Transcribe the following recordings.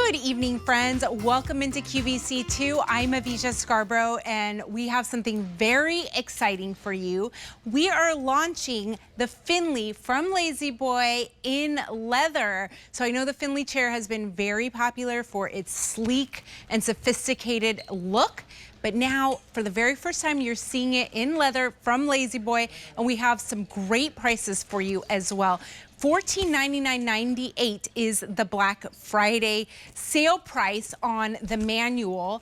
Good evening, friends. Welcome into QVC2. I'm Avisha Scarborough, and we have something very exciting for you. We are launching the Finley from Lazy Boy in leather. So I know the Finley chair has been very popular for its sleek and sophisticated look. But now, for the very first time, you're seeing it in leather from Lazy Boy, and we have some great prices for you as well. $1499.98 is the Black Friday sale price on the manual.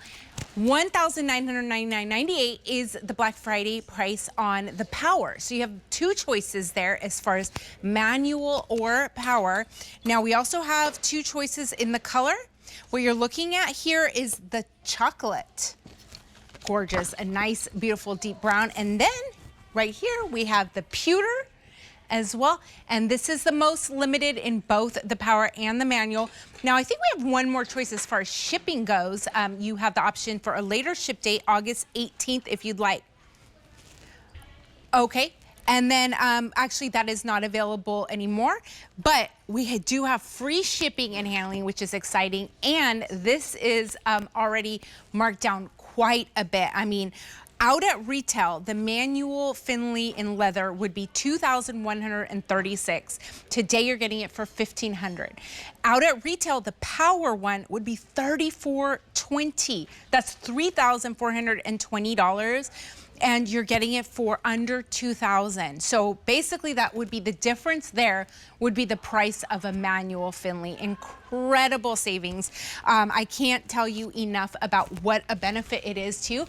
$1,999.98 is the Black Friday price on the Power. So you have two choices there as far as manual or Power. Now, we also have two choices in the color. What you're looking at here is the chocolate. Gorgeous, a nice, beautiful deep brown. And then right here we have the pewter as well. And this is the most limited in both the Power and the manual. Now, I think we have one more choice as far as shipping goes. You have the option for a later ship date, August 18th, if you'd like. Okay. And then actually that is not available anymore, but we do have free shipping and handling, which is exciting. And this is already marked down quite a bit. I mean, out at retail, the manual Finley in leather would be $2,136. Today you're getting it for $1,500. Out at retail, the Power one would be $3,420. That's $3,420. And you're getting it for under $2,000. So basically that would be the difference there would be the price of a manual Finley. Incredible savings. I can't tell you enough about what a benefit it is to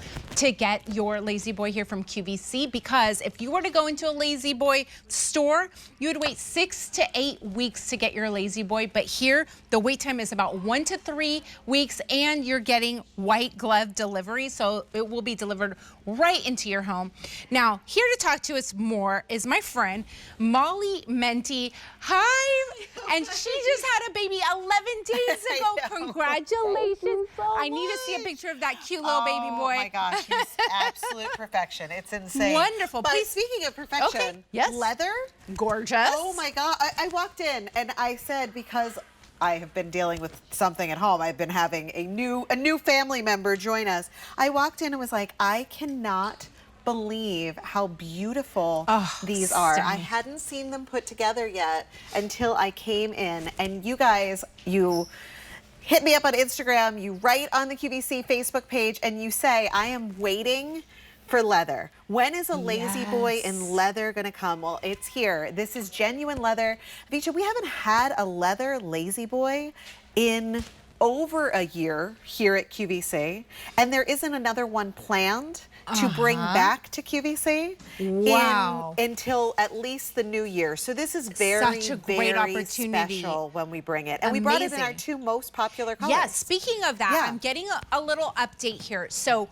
get your Lazy Boy here from QVC, because if you were to go into a Lazy Boy store, you would wait 6 to 8 weeks to get your Lazy Boy. But here, the wait time is about 1 to 3 weeks, and you're getting white glove delivery. So it will be delivered right into your home. Now, here to talk to us more is my friend, Molly Menti. Hi, and she just had a baby 11 days ago. Congratulations. So I need to see a picture of that cute little baby boy. Oh my gosh, he's absolute perfection. It's insane. Wonderful. But Please. speaking of perfection, Okay. Yes. leather. Gorgeous. Oh my God, I walked in and I said, because I have been dealing with something at home, I've been having a new family member join us. I walked in and was like, I cannot believe how beautiful these are. I hadn't seen them put together yet until I came in, and you guys, you hit me up on Instagram, you write on the QVC Facebook page, and you say, I am waiting for leather. When is a Lazy Boy in leather gonna come? Well, it's here. This is genuine leather. Avisha, we haven't had a leather Lazy Boy in over a year here at QVC, and there isn't another one planned to bring back to QVC until at least the new year. So this is very, such a great opportunity. Special when we bring it. And we brought it in our two most popular colors. Yes, speaking of that, I'm getting a little update here. So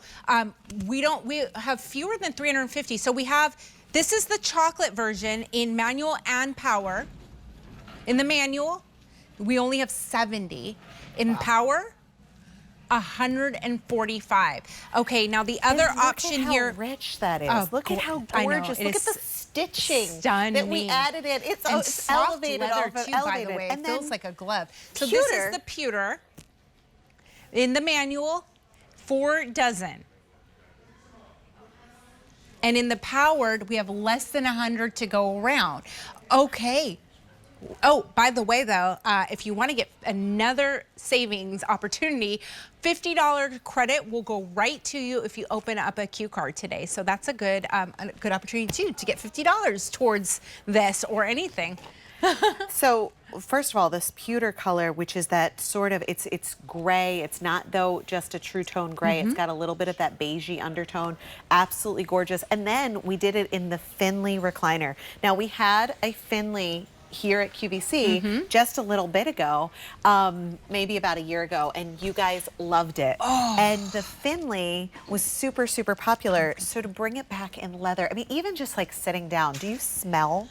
we have fewer than 350. So we have, this is the chocolate version in manual and Power. In the manual, we only have 70. In Power, 145. Okay, now the other option here. Look at how rich that is. Look at how gorgeous. Look at the stitching that we added in. It's elevated leather too, by the way. It feels like a glove. So this is the pewter. In the manual, 4 dozen. And in the Powered, we have less than 100 to go around. Okay. Oh, by the way, though, if you want to get another savings opportunity, $50 credit will go right to you if you open up a Q card today. So that's a good opportunity, too, to get $50 towards this or anything. So, first of all, this pewter color, which is that sort of, it's gray. It's not, though, just a true tone gray. It's got a little bit of that beigey undertone. Absolutely gorgeous. And then we did it in the Finley recliner. Now, we had a Finley here at QVC just a little bit ago, maybe about a year ago, and you guys loved it. And the Finley was super, super popular. So to bring it back in leather, I mean, even just like sitting down, do you smell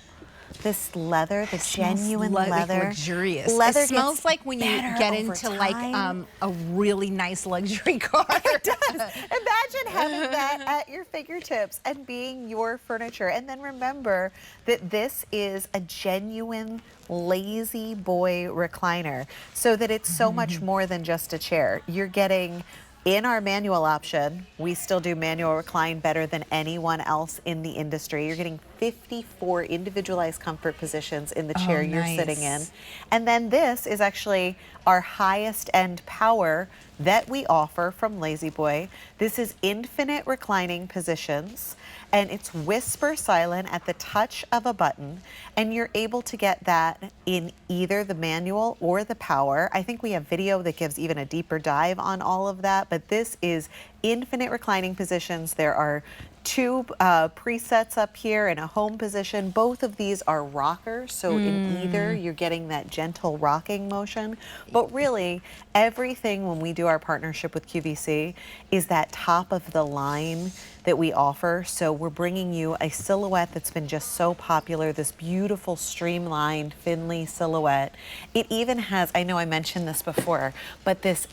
this leather, the genuine Like leather. luxurious. Leather It smells gets like when you better get over into time. like a really nice luxury car. It does. Imagine having that at your fingertips and being your furniture. And then remember that this is a genuine lazy boy recliner, so that it's so much more than just a chair. You're getting, in our manual option, we still do manual recline better than anyone else in the industry. You're getting 54 individualized comfort positions in the chair you're sitting in. And then this is actually our highest end power that we offer from Lazy Boy. This is infinite reclining positions, and it's whisper silent at the touch of a button, and you're able to get that in either the manual or the power. I think we have video that gives even a deeper dive on all of that, but this is infinite reclining positions. There are two presets up here and a home position. Both of these are rockers, so in either you're getting that gentle rocking motion. But really, everything when we do our partnership with QVC is that top of the line that we offer. So we're bringing you a silhouette that's been just so popular, this beautiful streamlined Finley silhouette. It even has, I know I mentioned this before, but this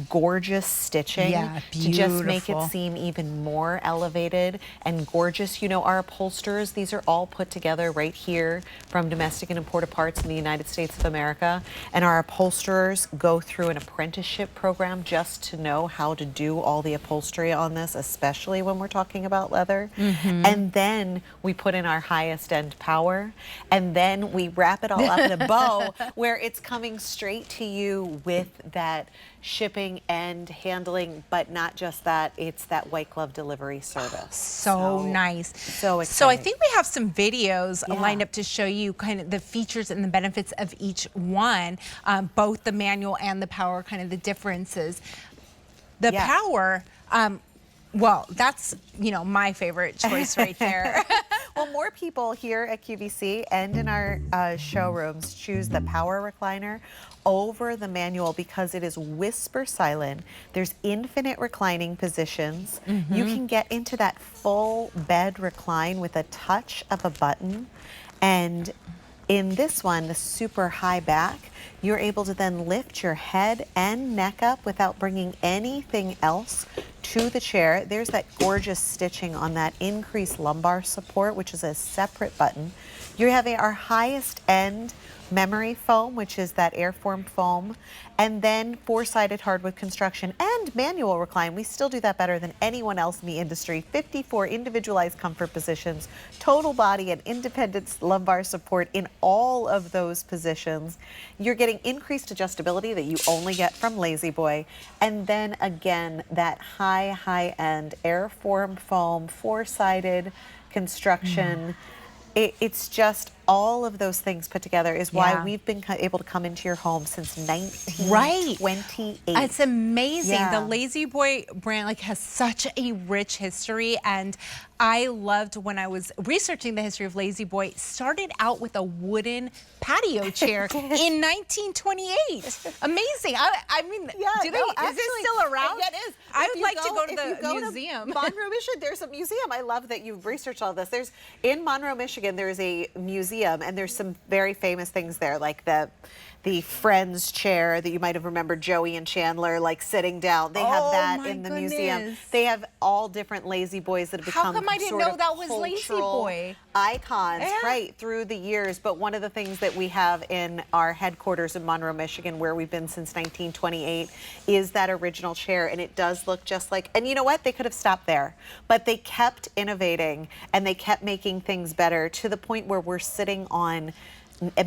gorgeous stitching to just make it seem even more elevated and gorgeous. You know, our upholsterers, these are all put together right here from domestic and imported parts in the United States of America. And our upholsterers go through an apprenticeship program just to know how to do all the upholstery on this, especially when we're talking about leather. And then we put in our highest end power, and then we wrap it all up in a bow where it's coming straight to you with that shipping and handling, but not just that, it's that white glove delivery service. So nice. So exciting. So I think we have some videos lined up to show you kind of the features and the benefits of each one, both the manual and the power, kind of the differences. The power, well, that's, you know, my favorite choice right there. Well, more people here at QVC and in our showrooms choose the power recliner over the manual because it is whisper silent. There's infinite reclining positions. You can get into that full bed recline with a touch of a button. And in this one, the super high back, you're able to then lift your head and neck up without bringing anything else to the chair. There's that gorgeous stitching on that increased lumbar support, which is a separate button. You're having our highest end memory foam, which is that airform foam, and then four-sided hardwood construction and manual recline. We still do that better than anyone else in the industry. 54 individualized comfort positions, total body and independent lumbar support in all of those positions. You're getting increased adjustability that you only get from Lazy Boy, and then again that high-end airform foam, four-sided construction. It's just all of those things put together is why we've been able to come into your home since 1928. It's amazing. The Lazy Boy brand like has such a rich history, and I loved when I was researching the history of Lazy Boy. It started out with a wooden patio chair in 1928. Amazing. I mean, is it still around? Yeah, it is. I would like to go to the museum. Monroe, Michigan, there's a museum. I love that you've researched all this. There's in Monroe, Michigan, there's a museum, and there's some very famous things there, like the Friends chair that you might have remembered Joey and Chandler like sitting down. They have that in the museum. They have all different Lazy Boys that have become How come I didn't know that was Lazy Boy? Icons, right, through the years. But one of the things that we have in our headquarters in Monroe, Michigan, where we've been since 1928, is that original chair, and it does look just like, and you know what? They could have stopped there, but they kept innovating and they kept making things better to the point where we're sitting on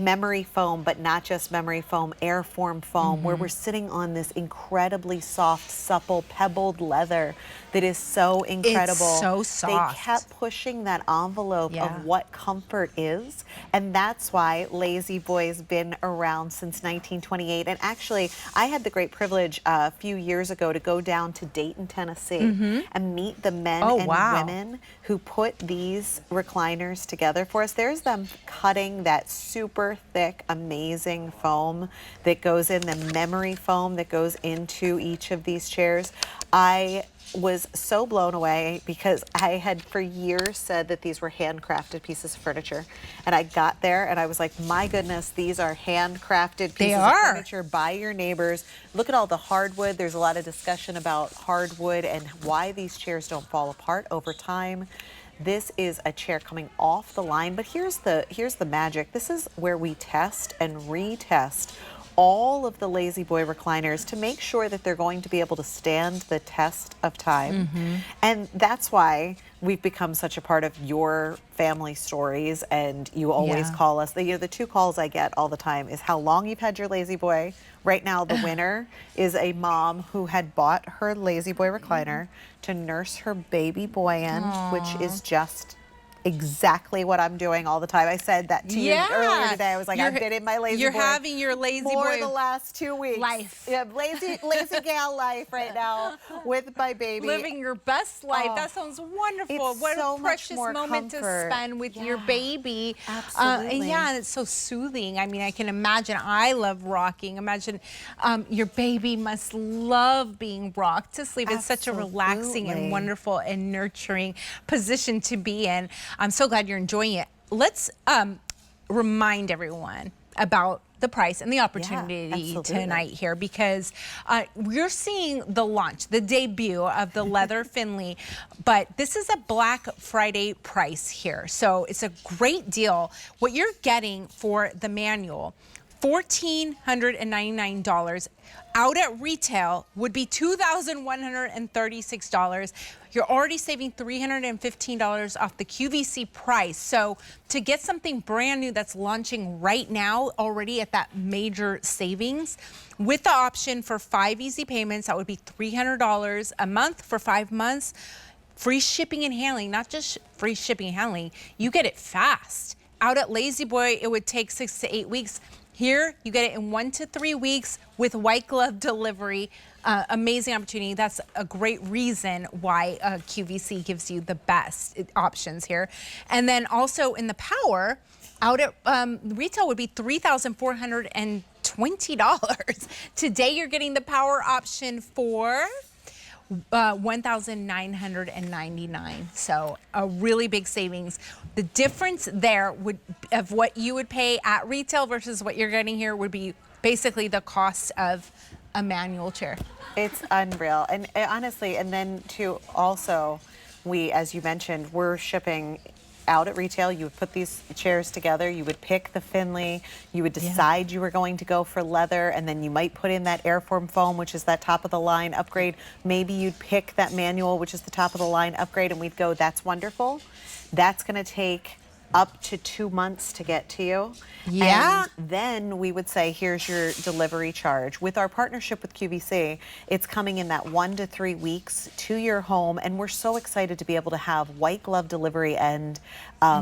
memory foam, but not just memory foam, airform foam, where we're sitting on this incredibly soft, supple, pebbled leather that is so incredible. It's so soft. They kept pushing that envelope of what comfort is, and that's why Lazy Boy's been around since 1928. And actually, I had the great privilege a few years ago to go down to Dayton, Tennessee, and meet the men and women who put these recliners together for us. There's them cutting that super super thick, amazing foam that goes in, the memory foam that goes into each of these chairs. I was so blown away because I had for years said that these were handcrafted pieces of furniture. And I got there and I was like, my goodness, these are handcrafted pieces of furniture by your neighbors. Look at all the hardwood. There's a lot of discussion about hardwood and why these chairs don't fall apart over time. This is a chair coming off the line, but here's the magic. This is where we test and retest all of the Lazy Boy recliners to make sure that they're going to be able to stand the test of time. And that's why we've become such a part of your family stories, and you always call us. The two calls I get all the time is how long you've had your Lazy Boy. Right now, the winner is a mom who had bought her Lazy Boy recliner to nurse her baby boy in, which is just exactly what I'm doing all the time. I said that to you earlier today. I was like, I've been in my Lazy Boy. You're having your Lazy Boy the last 2 weeks. Life. Yeah, lazy gal life right now with my baby. Living your best life. That sounds wonderful. What so a precious moment to spend with your baby. Absolutely. And yeah, it's so soothing. I mean, I can imagine. I love rocking. Imagine your baby must love being rocked to sleep. It's such a relaxing and wonderful and nurturing position to be in. I'm so glad you're enjoying it. Let's remind everyone about the price and the opportunity tonight here, because we're seeing the launch, the debut of the leather Finley, but this is a Black Friday price here. So it's a great deal. What you're getting for the manual, $1,499. Out at retail would be $2,136. You're already saving $315 off the QVC price. So to get something brand new that's launching right now, already at that major savings, with the option for 5 easy payments, that would be $300 a month for 5 months. Free shipping and handling, not just free shipping and handling, you get it fast. Out at Lazy Boy, it would take 6 to 8 weeks. Here, you get it in 1 to 3 weeks with white glove delivery. Amazing opportunity. That's a great reason why QVC gives you the best options here. And then also in the power, out at retail would be $3,420. Today, you're getting the power option for $1,999. So a really big savings. The difference there would of what you would pay at retail versus what you're getting here would be basically the cost of a manual chair. It's unreal. And honestly, and then to also, we, as you mentioned, we're shipping out at retail. You would put these chairs together, you would pick the Finley, you would decide you were going to go for leather, and then you might put in that airform foam, which is that top of the line upgrade. Maybe you'd pick that manual, which is the top of the line upgrade, and we'd go, that's wonderful. That's going to take up to 2 months to get to you. And then we would say, here's your delivery charge. With our partnership with QVC, it's coming in that 1 to 3 weeks to your home. And we're so excited to be able to have white glove delivery and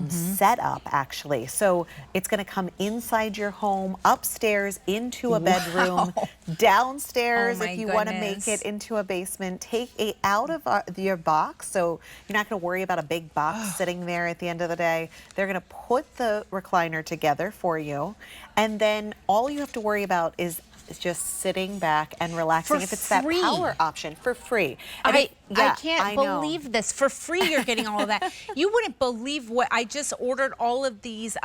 set up, actually. So it's going to come inside your home, upstairs into a bedroom, downstairs if you want to make it into a basement. Take it out of your box, so you're not going to worry about a big box sitting there at the end of the day. They're going to put the recliner together for you, and then all you have to worry about is just sitting back and relaxing. If it's that power option for free. And I can't believe this. For free, you're getting all of that. You wouldn't believe what I just ordered. All of these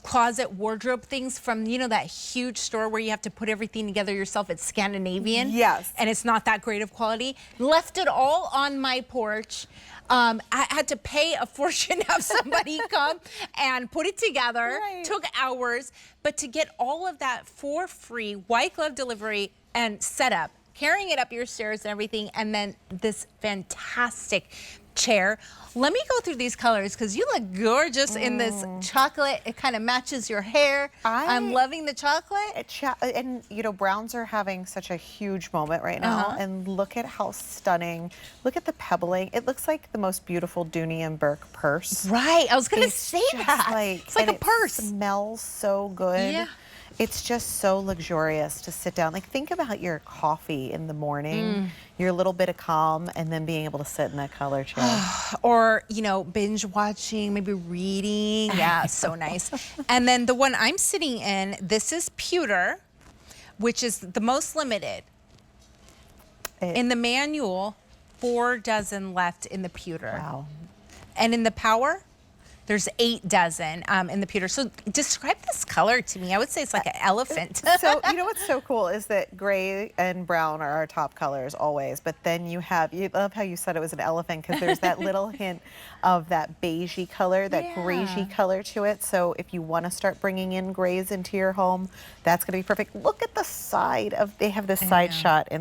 closet wardrobe things from, you know, that huge store where you have to put everything together yourself. It's Scandinavian. Yes. And it's not that great of quality. Left it all on my porch. I had to pay a fortune to have somebody come and put it together. Took hours. But to get all of that for free, white glove delivery and setup, carrying it up your stairs and everything, and then this fantastic chair. Let me go through these colors because you look gorgeous in this chocolate. It kind of matches your hair. I'm loving the chocolate. And you know, browns are having such a huge moment right now. And look at how stunning. Look at the pebbling. It looks like the most beautiful Dooney and Burke purse. Right. I was going to say that. It's like a purse. It smells so good. Yeah. It's just so luxurious to sit down. Like, think about your coffee in the morning, your little bit of calm, and then being able to sit in that color chair. Or, you know, binge watching, maybe reading. Yeah, so nice. And then the one I'm sitting in, this is pewter, which is the most limited. In the manual, 4 dozen left in the pewter. Wow. And in the power, there's 8 dozen in the pewter. So describe this color to me. I would say it's like an elephant. So, you know what's so cool is that gray and brown are our top colors always, but then you love how you said it was an elephant, because there's that little hint of that beigey color, that greigey color to it. So if you want to start bringing in grays into your home, that's going to be perfect. Look at the side of, they have this side shot in